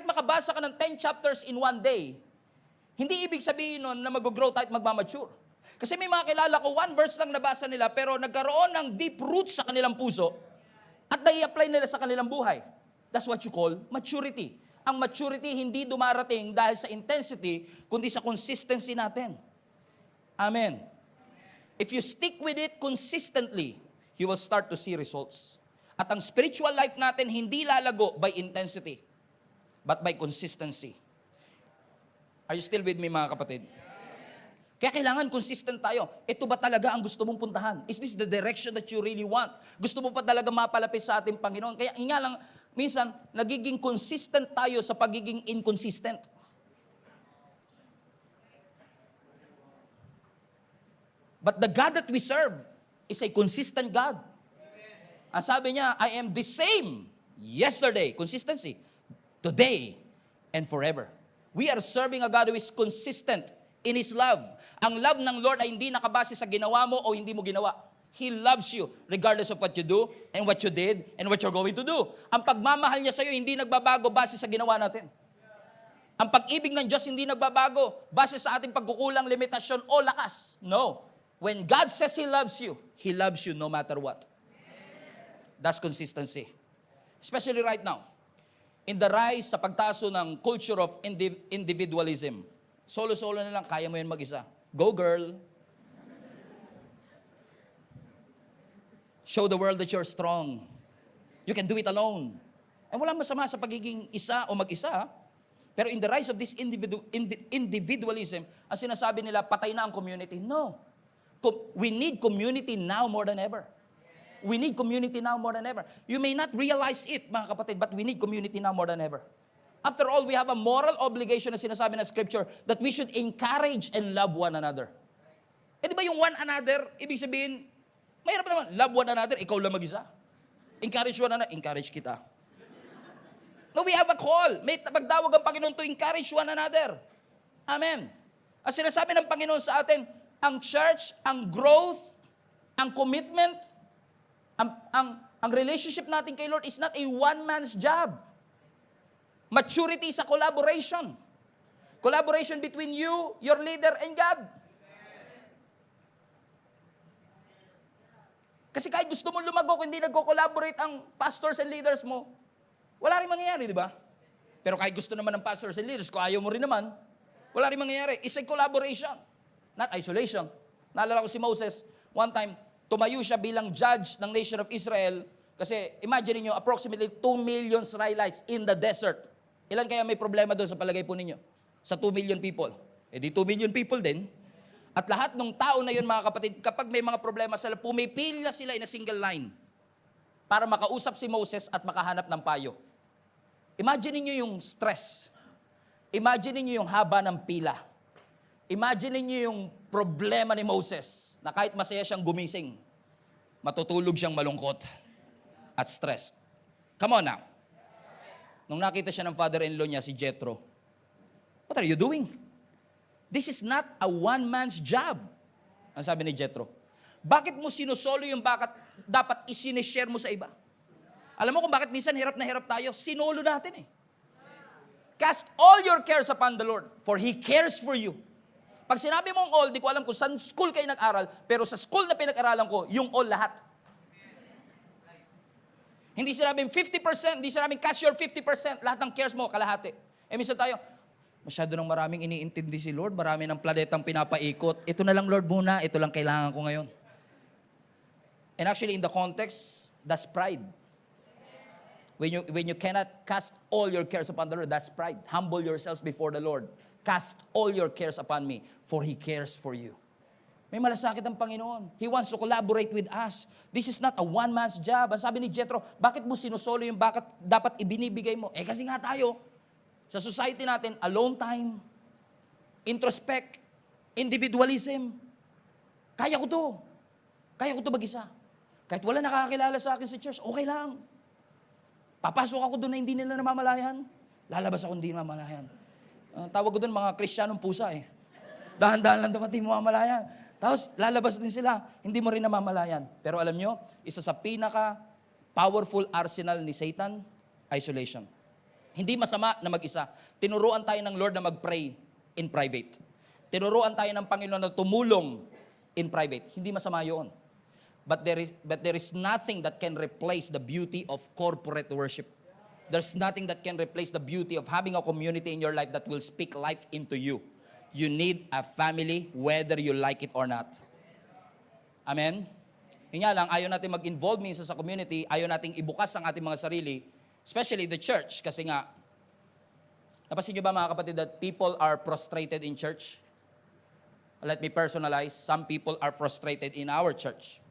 makabasa ka ng 10 chapters in one day, hindi ibig sabihin nun na mag-grow tayo at magmamature. Kasi may mga kilala ko, 1 verse lang nabasa nila pero nagkaroon ng deep roots sa kanilang puso at nai-apply nila sa kanilang buhay. That's what you call maturity. Ang maturity hindi dumarating dahil sa intensity, kundi sa consistency natin. Amen. If you stick with it consistently, you will start to see results. At ang spiritual life natin hindi lalago by intensity, but by consistency. Are you still with me, mga kapatid? Kaya kailangan consistent tayo. Ito ba talaga ang gusto mong puntahan? Is this the direction that you really want? Gusto mo pa talaga mapalapit sa ating Panginoon? Kaya nga lang, minsan, nagiging consistent tayo sa pagiging inconsistent. But the God that we serve is a consistent God. Ang sabi niya, I am the same yesterday, consistency, today, and forever. We are serving a God who is consistent in His love. Ang love ng Lord ay hindi nakabase sa ginawa mo o hindi mo ginawa. He loves you regardless of what you do and what you did and what you're going to do. Ang pagmamahal niya sa iyo hindi nagbabago base sa ginawa natin. Ang pag-ibig ng Diyos hindi nagbabago base sa ating pagkukulang, limitasyon o lakas. No. When God says He loves you no matter what. That's consistency. Especially right now. In the rise sa pagtaso ng culture of individualism. Solo-solo na lang, kaya mo yun mag-isa. Go girl. Show the world that you're strong. You can do it alone. And walang masama sa pagiging isa o mag-isa. Pero in the rise of this individualism, ang sinasabi nila, patay na ang community. No. We need community now more than ever. We need community now more than ever. You may not realize it, mga kapatid, but we need community now more than ever. After all, we have a moral obligation na sinasabi ng Scripture that we should encourage and love one another. Di ba yung one another, ibig sabihin, mahirap naman, love one another, ikaw lang mag-isa. Encourage one another, encourage kita. No, we have a call. May pagdawag ang Panginoon to encourage one another. Amen. Ang sinasabi ng Panginoon sa atin, ang church, ang growth, ang commitment, ang relationship natin kay Lord is not a one-man's job. Maturity sa collaboration. Collaboration between you, your leader, and God. Kasi kahit gusto mo lumago, kung hindi nagko-collaborate ang pastors and leaders mo, wala rin mangyayari, di ba? Pero kahit gusto naman ng pastors and leaders, kung ayaw mo rin naman, wala rin mangyayari. It's a collaboration, not isolation. Naalala ko si Moses, one time, tumayo siya bilang judge ng nation of Israel kasi imagine niyo approximately 2 million Israelites in the desert. Ilan kaya may problema doon sa palagay po ninyo? Sa 2 million people. Di 2 million people din. At lahat ng tao na yun, mga kapatid, kapag may mga problema sila, pumipila sila in a single line para makausap si Moses at makahanap ng payo. Imagine niyo yung stress. Imagine niyo yung haba ng pila. Imagine niyo yung problema ni Moses na kahit masaya siyang gumising, matutulog siyang malungkot at stress. Come on now. Nung nakita siya ng father-in-law niya, si Jethro, what are you doing? This is not a one-man's job. Ang sabi ni Jethro. Bakit mo sinusolo yung dapat isinishare mo sa iba? Alam mo kung bakit minsan hirap na hirap tayo? Sinolo natin eh. Cast all your cares upon the Lord, for He cares for you. Pag sinabi mong all, di ko alam kung saan school kayo nag-aral, pero sa school na pinag-aralan ko, yung all lahat. Hindi sinabing 50%, hindi sinabing cash your 50%, lahat ng cares mo, kalahati. Minsan tayo, Masyado nang maraming iniintindi si Lord, marami ng planetang pinapaikot. Ito na lang Lord muna, ito lang kailangan ko ngayon. And actually in the context, that's pride. When you cannot cast all your cares upon the Lord, that's pride. Humble yourselves before the Lord. Cast all your cares upon me, for He cares for you. May malasakit ang Panginoon. He wants to collaborate with us. This is not a one-man's job. Ang sabi ni Jethro, bakit mo sinusolo yung bakit dapat ibinibigay mo? Kasi nga tayo, sa society natin, alone time, introspect, individualism. Kaya ko to. Kaya ko to mag-isa. Kahit wala nakakakilala sa akin sa church, okay lang. Papasok ako doon na hindi nila namamalayan. Lalabas ako hindi namamalayan. Tawag ko doon mga Kristiyanong pusa eh. Dahan-dahan lang dumating mamamalayan. Tapos lalabas din sila, hindi mo rin namamalayan. Pero alam nyo, isa sa pinaka-powerful arsenal ni Satan, isolation. Hindi masama na mag-isa. Tinuruan tayo ng Lord na mag-pray in private. Tinuruan tayo ng Panginoon na tumulong in private. Hindi masama yun. But there is nothing that can replace the beauty of corporate worship. There's nothing that can replace the beauty of having a community in your life that will speak life into you. You need a family whether you like it or not. Amen? Yun nga lang, ayaw natin mag-involve minsan sa community, ayaw nating ibukas ang ating mga sarili, especially the church, kasi nga, napansin nyo ba mga kapatid that people are frustrated in church? Let me personalize, some people are frustrated in our church.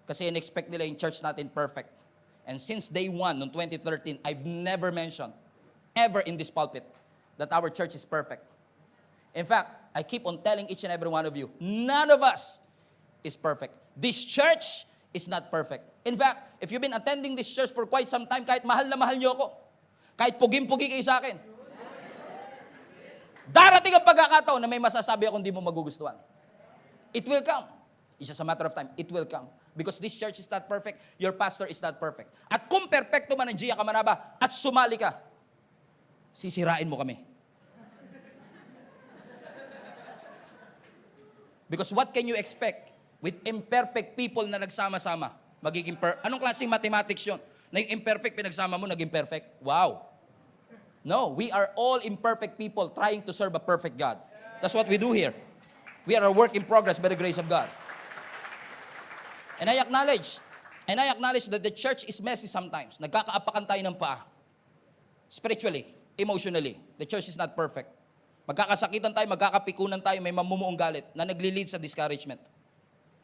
Kasi in-expect nila yung church natin perfect. And since day one, noong 2013, I've never mentioned, ever in this pulpit, that our church is perfect. In fact, I keep on telling each and every one of you, none of us is perfect. This church is not perfect. In fact, if you've been attending this church for quite some time, kahit mahal na mahal niyo ako, kahit pugim-pugi kayo sa akin, darating ang pagkakataon na may masasabi akong hindi mo magugustuhan. It will come. It's just a matter of time. It will come. Because this church is not perfect, your pastor is not perfect. At kung perfecto man ang Gia Kamanaba at sumali ka, sisirain mo kami. Because what can you expect with imperfect people na nagsama-sama? Anong klaseng mathematics yun? Na yung imperfect pinagsama mo, naging perfect? Wow. No, we are all imperfect people trying to serve a perfect God. That's what we do here. We are a work in progress by the grace of God. And I acknowledge that the church is messy sometimes. Nagkakaapakan tayo ng paa. Spiritually, emotionally, the church is not perfect. Magkakasakitan tayo, magkakapikunan tayo, may mamumuong galit na nagli-lead sa discouragement.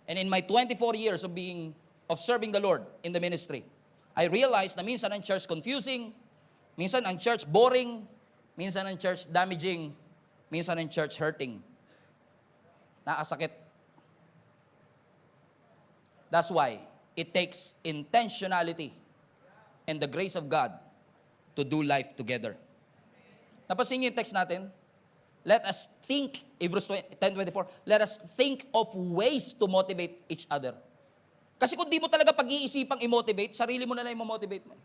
And in my 24 years of serving the Lord in the ministry, I realized na minsan ang church confusing, minsan ang church boring, minsan ang church damaging, minsan ang church hurting. Nakasakit. That's why it takes intentionality and the grace of God to do life together. Napansin niyo yung text natin? Let us think, Hebrews 10:24, let us think of ways to motivate each other. Kasi kung di mo talaga pag-iisipang i-motivate, sarili mo na lang i-motivate mo.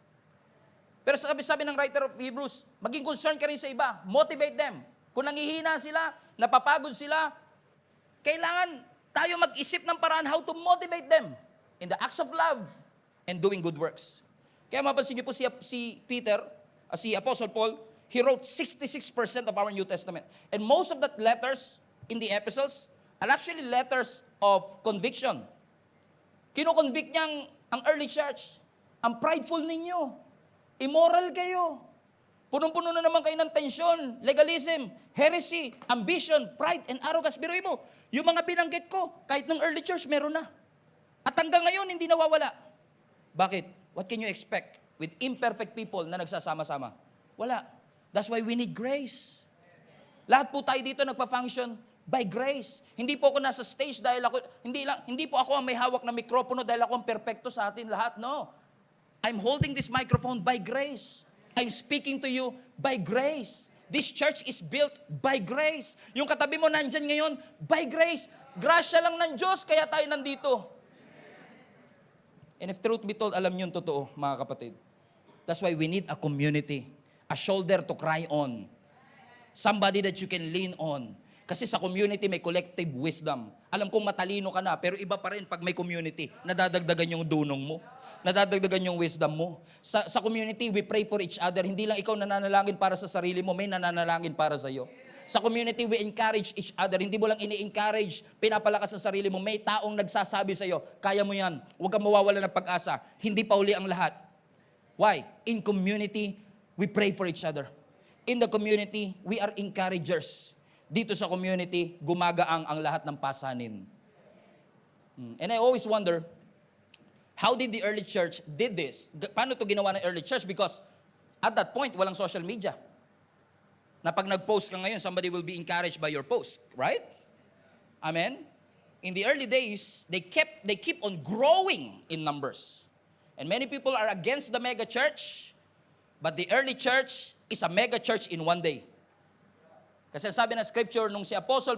Pero sabi ng writer of Hebrews, maging concerned ka rin sa iba. Motivate them. Kung nangihina sila, napapagod sila, kailangan tayo mag-isip ng paraan how to motivate them in the acts of love and doing good works. Kaya mapansin niyo po si Peter, si Apostle Paul, he wrote 66% of our New Testament. And most of that letters in the epistles are actually letters of conviction. Kino-convict niya ang early church. Ang prideful ninyo. Immoral kayo. Punong-puno na naman kayo ng tensyon, legalism, heresy, ambition, pride, and arrogance. Biruin mo, yung mga binanggit ko, kahit ng early church, meron na. At hanggang ngayon, hindi nawawala. Bakit? What can you expect with imperfect people na nagsasama-sama? Wala. That's why we need grace. Lahat po tayo dito nagpa-function by grace. Hindi po ako nasa stage dahil ako, hindi po ako ang may hawak na mikropono dahil ako ang perpekto sa atin lahat. No. I'm holding this microphone by grace. I'm speaking to you by grace. This church is built by grace. Yung katabi mo nandyan ngayon, by grace. Grasya lang ng Diyos, kaya tayo nandito. And if truth be told, alam niyo yung totoo, mga kapatid. That's why we need a community. A shoulder to cry on. Somebody that you can lean on. Kasi sa community may collective wisdom. Alam kong matalino ka na, pero iba pa rin pag may community, nadadagdagan yung dunong mo. Nadadagdagan yung wisdom mo. Sa community, we pray for each other. Hindi lang ikaw nananalangin para sa sarili mo, may nananalangin para sa iyo. Sa community, we encourage each other. Hindi mo lang ini-encourage, pinapalakas sa sarili mo. May taong nagsasabi sa iyo, kaya mo yan. Huwag kang mawawala ng pag-asa. Hindi pa uli ang lahat. Why? In community, we pray for each other. In the community, we are encouragers. Dito sa community, gumagaang ang lahat ng pasanin. And I always wonder, how did the early church did this? Paano to ginawa ng early church? Because at that point, walang social media. Na pag nag-post ka ngayon, somebody will be encouraged by your post. Right? Amen? In the early days, they keep on growing in numbers. And many people are against the mega church, but the early church is a mega church in one day. Kasi sabi ng scripture, nung si Apostle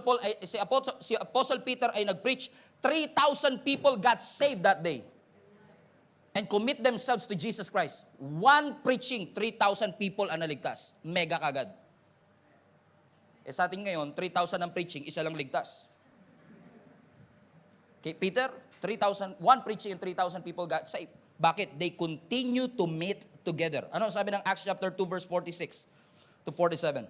Peter ay nag-preach, 3,000 people got saved that day and commit themselves to Jesus Christ. One preaching, 3,000 people ang naligtas. Mega kagad. Sa atin ngayon, 3,000 ang preaching, isa lang ligtas. Okay, Peter, 3,000, one preaching and 3,000 people got saved. Bakit? They continue to meet together. Ano sabi ng Acts chapter 2 verse 46 to 47?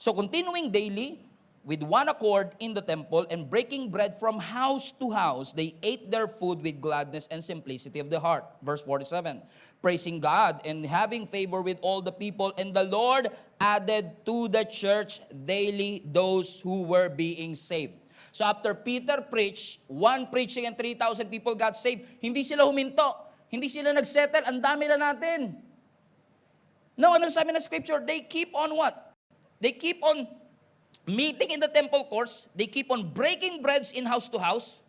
So continuing daily with one accord in the temple and breaking bread from house to house, they ate their food with gladness and simplicity of the heart. Verse 47, praising God and having favor with all the people, and the Lord added to the church daily those who were being saved. So after Peter preached, one preaching and 3,000 people got saved, hindi sila huminto, hindi sila nagsettle, ang dami na natin. No, anong sabi ng scripture? They keep on what? They keep on meeting in the temple courts. They keep on breaking breads in house to house.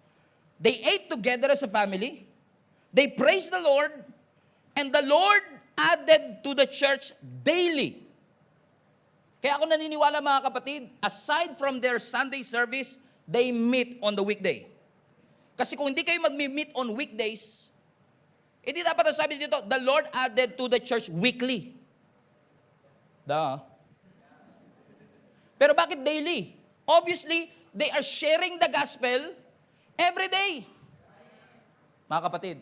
They ate together as a family. They praised the Lord. And the Lord added to the church daily. Kaya ako naniniwala mga kapatid, aside from their Sunday service, they meet on the weekday. Kasi kung hindi kayo mag-meet on weekdays, hindi dapat ang sabi dito, the Lord added to the church weekly. Pero bakit daily? Obviously, they are sharing the gospel every day. Mga kapatid,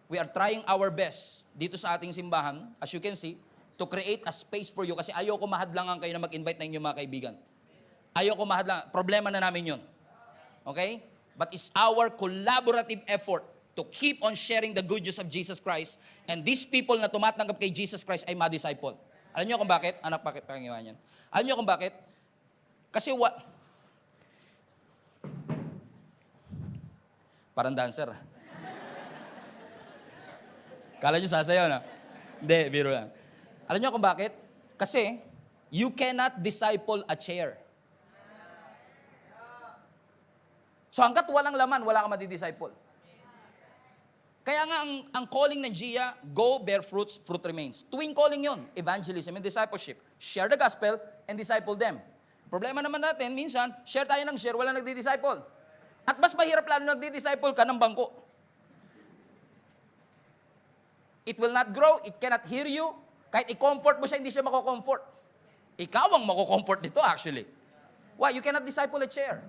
we are trying our best dito sa ating simbahan, as you can see, to create a space for you kasi ayoko mahadlangan kayo na mag-invite na inyong mga kaibigan. Ayoko mahadlangan. Problema na namin yun. Okay? But it's our collaborative effort to keep on sharing the good news of Jesus Christ, and these people na tumatanggap kay Jesus Christ ay ma-disciple. Alam niyo kung bakit? Anak, pakingiwan yan. Alam niyo kung bakit? Kasi parang dancer. Kala nyo sasayaw na? Hindi, biro lang. Alam nyo kung bakit? Kasi, you cannot disciple a chair. So hanggat walang laman, wala kang madi-disciple. Kaya nga ang calling ng Gia, go bear fruits, fruit remains. Tuwing calling yon, evangelism and discipleship. Share the gospel and disciple them. Problema naman natin, minsan, share tayo ng share, wala nagdi-disciple. At mas mahirap lalo nagdi-disciple ka ng bangko. It will not grow, it cannot hear you. Kahit i-comfort mo siya, hindi siya mako-comfort. Ikaw ang mako-comfort nito actually. Why? You cannot disciple a chair.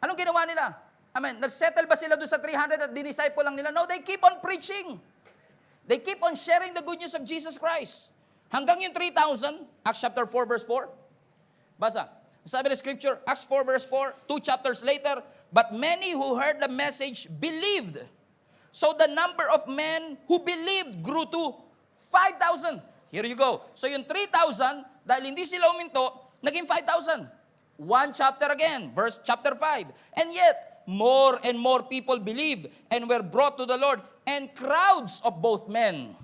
Anong ginawa nila? Amen. Nagsettle ba sila doon sa 300 at dinisciple lang nila? No, they keep on preaching. They keep on sharing the good news of Jesus Christ. Hanggang yung 3,000, Acts chapter 4 verse 4. Basa. Sabi ng scripture, Acts 4 verse 4, 2 chapters later, but many who heard the message believed. So the number of men who believed grew to 5,000. Here you go. So yung 3,000, dahil hindi sila uminto, naging 5,000. One chapter again, verse chapter 5. And yet, more and more people believed and were brought to the Lord, and crowds of both men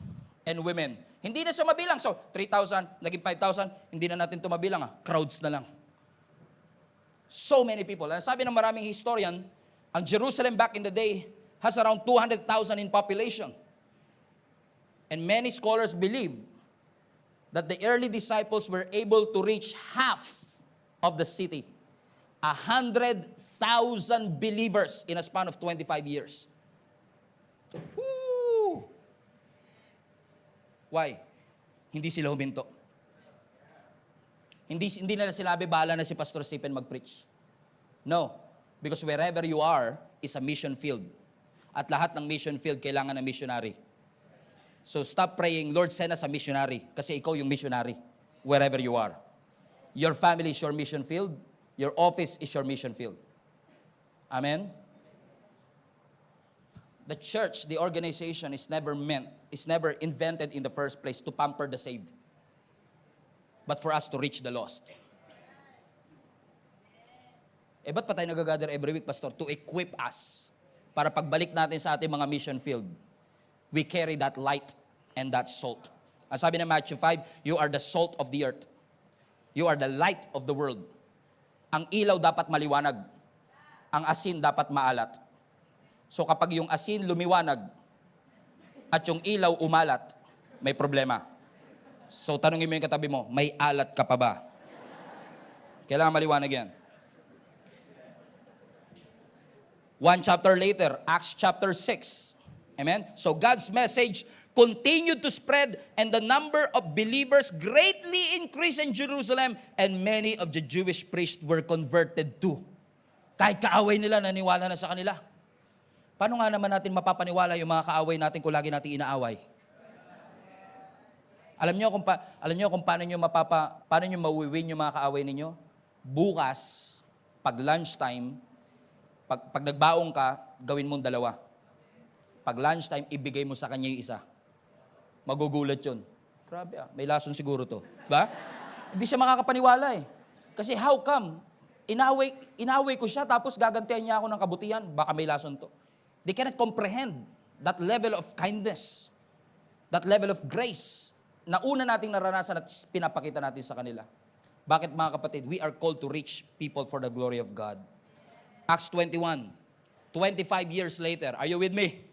and women. Hindi na siya mabilang. So, 3,000, naging 5,000, hindi na natin ito mabilang. Crowds na lang. So many people. Ang sabi ng maraming historian, ang Jerusalem back in the day has around 200,000 in population. And many scholars believe that the early disciples were able to reach half of the city. 100,000 believers in a span of 25 years. Woo! Why? Hindi sila huminto. Hindi nila sinabi, bahala na si Pastor Stephen mag-preach. No. Because wherever you are is a mission field. At lahat ng mission field kailangan ng missionary. So stop praying, Lord, send us a missionary. Kasi ikaw yung missionary, wherever you are. Your family is your mission field. Your office is your mission field. Amen? The church, the organization is never invented in the first place to pamper the saved, but for us to reach the lost. Ba't pa tayo nag-gather every week, Pastor? To equip us. Para pagbalik natin sa ating mga mission field, we carry that light and that salt. Ang sabi ng Matthew 5, you are the salt of the earth. You are the light of the world. Ang ilaw dapat maliwanag. Ang asin dapat maalat. So kapag yung asin lumiwanag at yung ilaw umalat, may problema. So tanungin mo yung katabi mo, may alat ka pa ba? Kailangan maliwanag yan. One chapter later, Acts chapter 6. Amen? So God's message continued to spread and the number of believers greatly increased in Jerusalem and many of the Jewish priests were converted too. Kahit kaaway nila, naniwala na sa kanila. Paano nga naman natin mapapaniwala yung mga kaaway natin kung lagi natin inaaway? Alam niyo kung paano niyo mawiwin yung mga kaaway ninyo? Bukas, pag lunchtime, pag nagbaong ka, gawin mong dalawa. Pag lunchtime, ibigay mo sa kanya yung isa. Magugulat yun. Grabe may lason siguro to. Ba? Hindi siya makakapaniwala eh. Kasi how come? Inaway ko siya tapos gagantihan niya ako ng kabutihan. Baka may lason to. They cannot comprehend that level of kindness, that level of grace na una nating naranasan at pinapakita natin sa kanila. Bakit mga kapatid? We are called to reach people for the glory of God. Acts 21, 25 years later. Are you with me?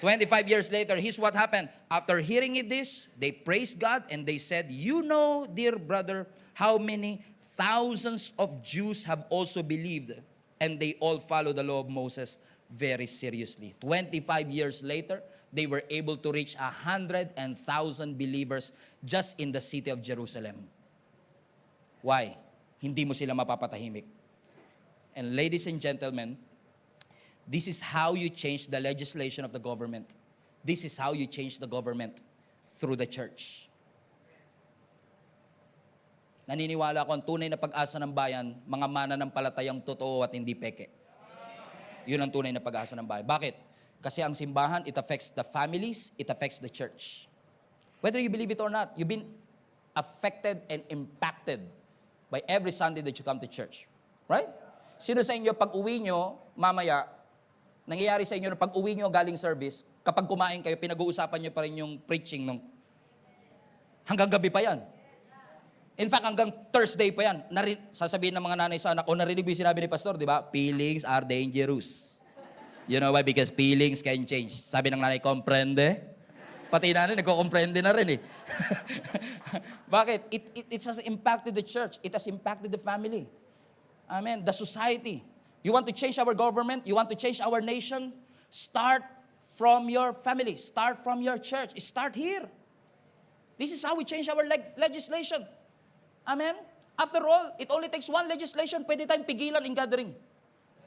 25 years later, here's what happened. After hearing this, they praised God and they said, you know, dear brother, how many thousands of Jews have also believed and they all follow the law of Moses very seriously. 25 years later, they were able to reach 100,000 believers just in the city of Jerusalem. Why? Hindi mo sila mapapatahimik. And ladies and gentlemen, this is how you change the legislation of the government. This is how you change the government through the church. Naniniwala ako ang tunay na pag-asa ng bayan, mga mananampalatayang totoo at hindi peke. Yun ang tunay na pag-asa ng bayan. Bakit? Kasi ang simbahan, it affects the families, it affects the church. Whether you believe it or not, you've been affected and impacted by every Sunday that you come to church. Right? Sino sa inyo, pag uwi nyo, mamaya, nangyayari sa inyo na pag uwi nyo galing service, kapag kumain kayo, pinag-uusapan nyo pa rin yung preaching nung hanggang gabi pa yan. In fact, hanggang Thursday pa yan. Sasabihin ng mga nanay sa anak, narinig mo yung sinabi ni Pastor, di ba? Feelings are dangerous. You know why? Because feelings can change. Sabi ng nanay, comprende? Pati nanay, nagko-comprende na rin eh. Bakit? It has impacted the church. It has impacted the family. Amen. The society. You want to change our government? You want to change our nation? Start from your family. Start from your church. Start here. This is how we change our legislation. Amen? After all, it only takes one legislation. Pwede tayong pigilan in gathering.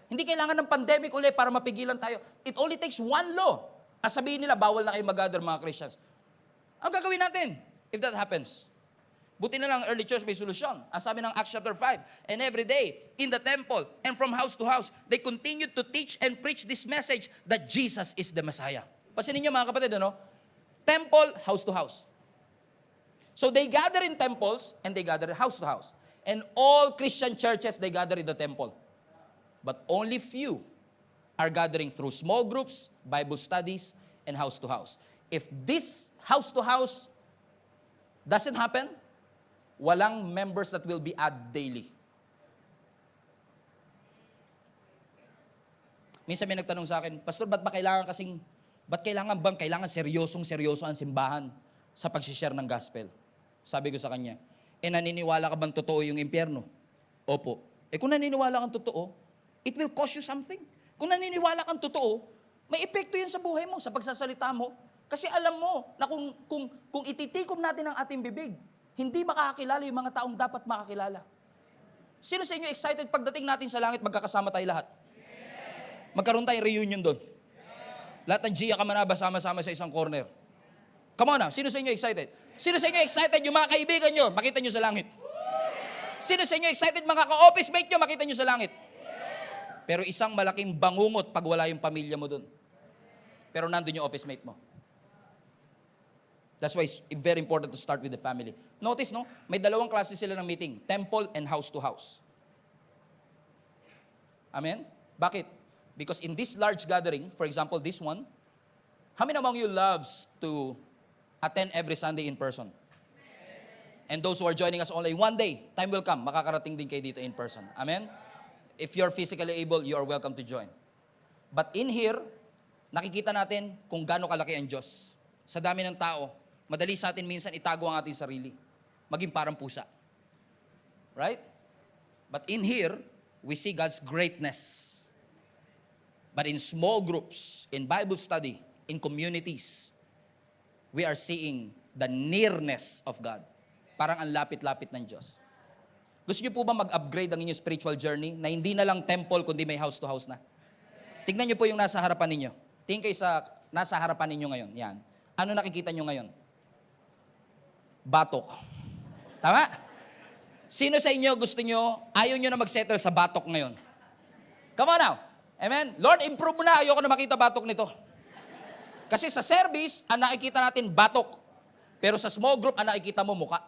Hindi kailangan ng pandemic ulit para mapigilan tayo. It only takes one law. Sabihin nila, bawal na kayo mag-gather mga Christians. Ang gagawin natin if that happens? Buti na lang early church may solusyon. Ang sabi ng Acts chapter 5, and every day in the temple and from house to house, they continued to teach and preach this message that Jesus is the Messiah. Pasinin niyo mga kapatid, ano? Temple, house to house. So they gather in temples and they gather house to house. And all Christian churches, they gather in the temple. But only few are gathering through small groups, Bible studies, and house to house. If this house to house doesn't happen, walang members that will be added daily. Minsan may nagtanong sa akin, Pastor, ba't kailangan bang seryosong-seryoso ang simbahan sa pag-share ng gospel? Sabi ko sa kanya, naniniwala ka bang totoo yung impyerno? Opo. Kung naniniwala kang totoo, it will cost you something. Kung naniniwala kang totoo, may epekto yan sa buhay mo, sa pagsasalita mo. Kasi alam mo na kung ititikom natin ang ating bibig, hindi makakakilala yung mga taong dapat makakilala. Sino sa inyo excited pagdating natin sa langit, magkakasama tayo lahat? Magkaroon tayong reunion doon. Lahat ng Gia Kamanaba sama-sama sa isang corner. Come on na, sino sa inyo excited? Sino sa inyo excited yung mga kaibigan nyo, makita nyo sa langit? Sino sa inyo excited mga ka-office mate nyo, makita nyo sa langit? Pero isang malaking bangungot pag wala yung pamilya mo dun. Pero nandun yung office mate mo. That's why it's very important to start with the family. Notice, no? May dalawang klase sila ng meeting. Temple and house to house. Amen? Bakit? Because in this large gathering, for example, this one, how many among you loves to attend every Sunday in person? And those who are joining us only one day, time will come, makakarating din kayo dito in person. Amen? If you're physically able, you are welcome to join. But in here, nakikita natin kung gaano kalaki ang Diyos. Sa dami ng tao, madali sa atin minsan itago ang ating sarili. Maging parang pusa. Right? But in here, we see God's greatness. But in small groups, in Bible study, in communities, we are seeing the nearness of God. Parang ang lapit-lapit ng Diyos. Gusto niyo po ba mag-upgrade ang inyong spiritual journey na hindi na lang temple kundi may house to house na? Tignan niyo po yung nasa harapan ninyo. Tingin kayo sa nasa harapan ninyo ngayon. Yan. Ano nakikita niyo ngayon? Batok. Tama? Sino sa inyo gusto niyo, ayaw niyo na mag-settle sa batok ngayon? Come on now. Amen? Lord, improve mo na. Ayoko na makita batok nito. Kasi sa service, ang nakikita natin batok. Pero sa small group, ang nakikita mo muka.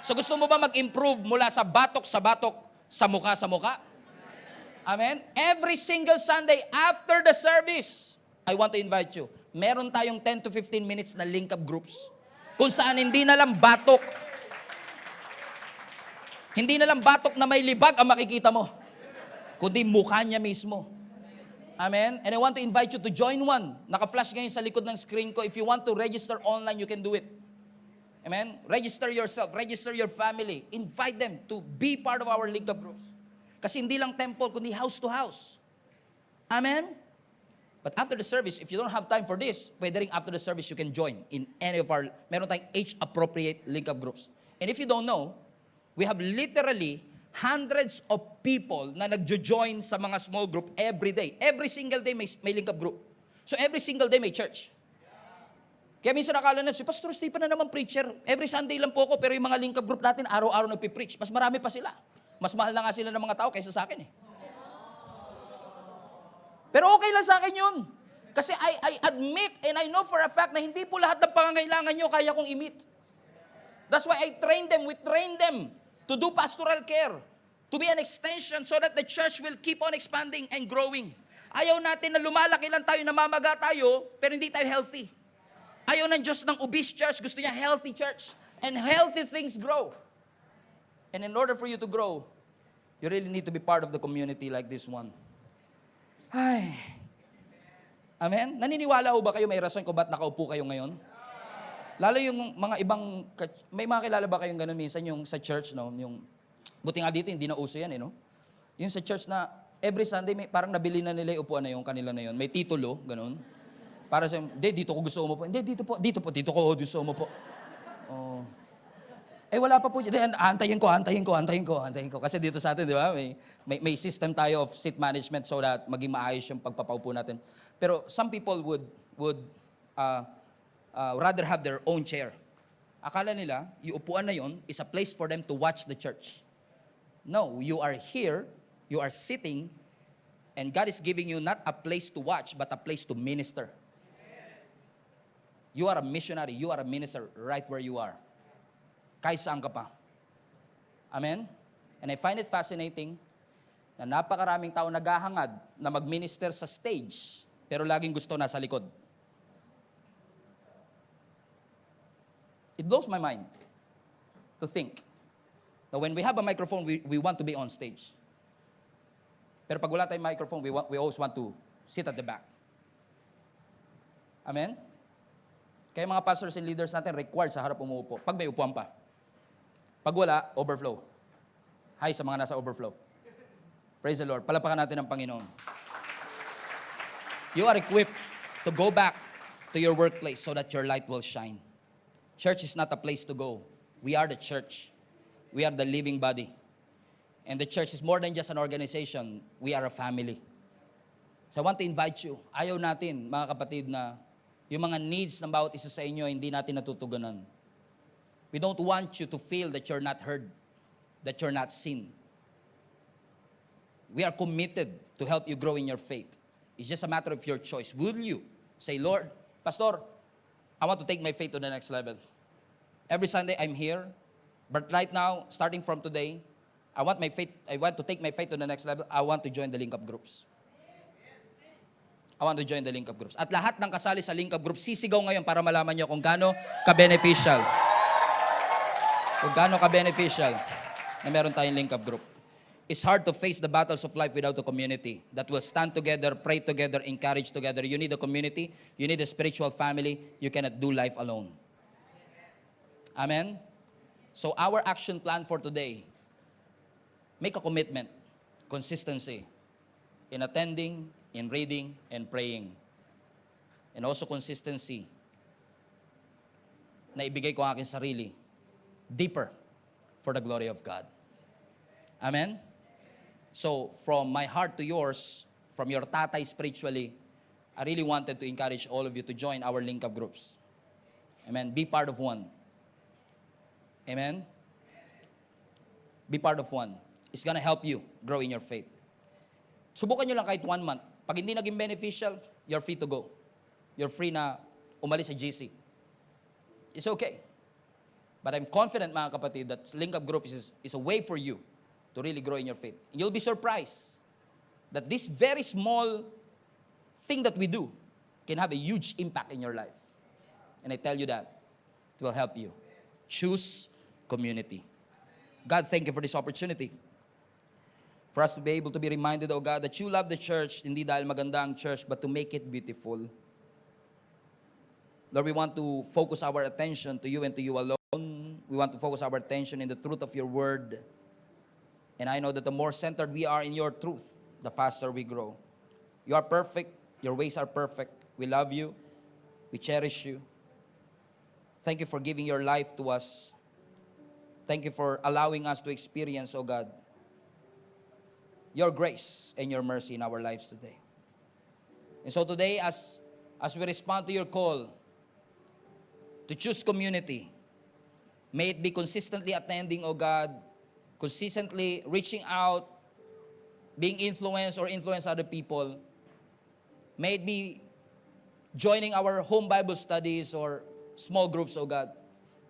So gusto mo ba mag-improve mula sa batok, sa muka? Amen? Every single Sunday after the service, I want to invite you. Meron tayong 10 to 15 minutes na link-up groups. Kung saan hindi na lang batok. Hindi na lang batok na may libag ang makikita mo. Kundi mukha niya mismo. Amen? And I want to invite you to join one. Naka-flash ngayon sa likod ng screen ko. If you want to register online, you can do it. Amen? Register yourself. Register your family. Invite them to be part of our link-up groups. Kasi hindi lang temple, kundi house to house. Amen? But after the service, if you don't have time for this, pwede rin after the service, you can join in any of our, meron tayong age-appropriate link-up groups. And if you don't know, we have literally hundreds of people na nagjo-join sa mga small group every day. Every single day may link-up group. So every single day may church. Kaya minsan nakala na, si Pastor Stephen na naman preacher. Every Sunday lang po ako, pero yung mga link-up group natin, araw-araw nagpipreach. Mas marami pa sila. Mas mahal na nga sila ng mga tao kaysa sa akin eh. Pero okay lang sa akin yun. Kasi I admit and I know for a fact na hindi po lahat ng pangangailangan nyo kaya kong i-meet. That's why I train them. We train them to do pastoral care. To be an extension so that the church will keep on expanding and growing. Ayaw natin na lumalaki lang tayo, namamaga tayo, pero hindi tayo healthy. Ayaw ng Diyos ng obese church. Gusto niya healthy church. And healthy things grow. And in order for you to grow, you really need to be part of the community like this one. Ay. Amen? Naniniwala ho ba kayo may rason kung ba't nakaupo kayo ngayon? Lalo yung mga ibang, may mga kilala ba kayong gano'n minsan yung sa church, no? Yung, buti nga dito, hindi na uso yan, no? Yung sa church na every Sunday, parang nabili na nila yung upuan na yung kanila na yun. May titulo, gano'n. Para sa, dito ko gusto umupo. Hindi, dito ko gusto umupo. Oh. Wala pa po. Antayin ko. Kasi dito sa atin, di ba, may system tayo of seat management so that maging maayos yung pagpapaupo natin. Pero some people would rather have their own chair. Akala nila, yung upuan na yon is a place for them to watch the church. No, you are here, you are sitting, and God is giving you not a place to watch, but a place to minister. You are a missionary, you are a minister right where you are. Kahit saan ka pa. Amen? And I find it fascinating na napakaraming tao naghahangad na mag-minister sa stage, pero laging gusto nasa likod. It blows my mind to think that when we have a microphone, we want to be on stage. Pero pag wala tayong microphone, we always want to sit at the back. Amen? Kaya mga pastors and leaders natin required sa harap umuupo. Pag may upuan pa. Pag wala, overflow. Hi sa mga nasa overflow. Praise the Lord. Palapakan natin ang Panginoon. You are equipped to go back to your workplace so that your light will shine. Church is not a place to go. We are the church. We are the living body. And the church is more than just an organization. We are a family. So I want to invite you. Ayaw natin, mga kapatid, na yung mga needs ng bawat isa sa inyo, hindi natin natutugunan. We don't want you to feel that you're not heard, that you're not seen. We are committed to help you grow in your faith. It's just a matter of your choice. Will you say, Lord, Pastor, I want to take my faith to the next level. Every Sunday I'm here, but right now, starting from today, I want to take my faith to the next level. I want to join the link-up groups. I want to join the link-up groups. At lahat ng kasali sa link-up groups, sisigaw ngayon para malaman nyo kung gaano ka-beneficial. Kung gaano ka-beneficial na meron tayong link-up group. It's hard to face the battles of life without a community that will stand together, pray together, encourage together. You need a community. You need a spiritual family. You cannot do life alone. Amen? So our action plan for today, make a commitment, consistency in attending, in reading, and praying. And also consistency na ibigay ko ang aking sarili deeper for the glory of God. Amen? So, from my heart to yours, from your tatay spiritually, I really wanted to encourage all of you to join our link-up groups. Amen? Be part of one. Amen? Be part of one. It's gonna help you grow in your faith. Subukan nyo lang kahit 1 month. Pag hindi naging beneficial, you're free to go. You're free na umalis sa GC. It's okay. But I'm confident, mga kapatid, that link-up group is a way for you to really grow in your faith. And you'll be surprised that this very small thing that we do can have a huge impact in your life. And I tell you that it will help you. Choose community. God, thank you for this opportunity. For us to be able to be reminded, oh God, that you love the church, hindi dahil maganda ang church, but to make it beautiful. Lord, we want to focus our attention to you and to you alone. We want to focus our attention in the truth of your word. And I know that the more centered we are in your truth, the faster we grow. You are perfect. Your ways are perfect. We love you. We cherish you. Thank you for giving your life to us. Thank you for allowing us to experience, oh God, your grace and your mercy in our lives today. And so today, as we respond to your call to choose community, may it be consistently attending, oh God, consistently reaching out, being influenced or influence other people. May it be joining our home Bible studies or small groups, oh God.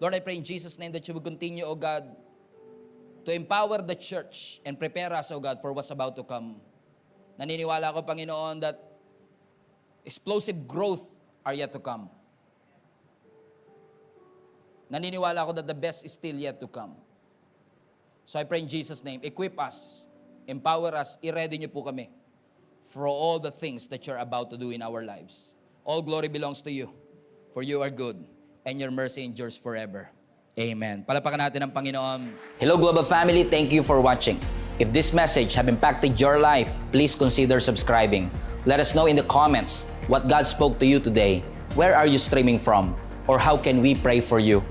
Lord, I pray in Jesus' name that you will continue, oh God, to empower the church and prepare us, oh God, for what's about to come. Naniniwala ako, Panginoon, that explosive growth are yet to come. Naniniwala ako that the best is still yet to come. So I pray in Jesus' name, equip us, empower us, i-ready niyo po kami for all the things that you're about to do in our lives. All glory belongs to you, for you are good, and your mercy endures forever. Amen. Palapakan natin ang Panginoon. Hello, Global Family. Thank you for watching. If this message have impacted your life, please consider subscribing. Let us know in the comments what God spoke to you today. Where are you streaming from? Or how can we pray for you?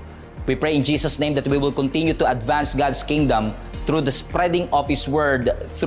We pray in Jesus' name that we will continue to advance God's kingdom through the spreading of His word through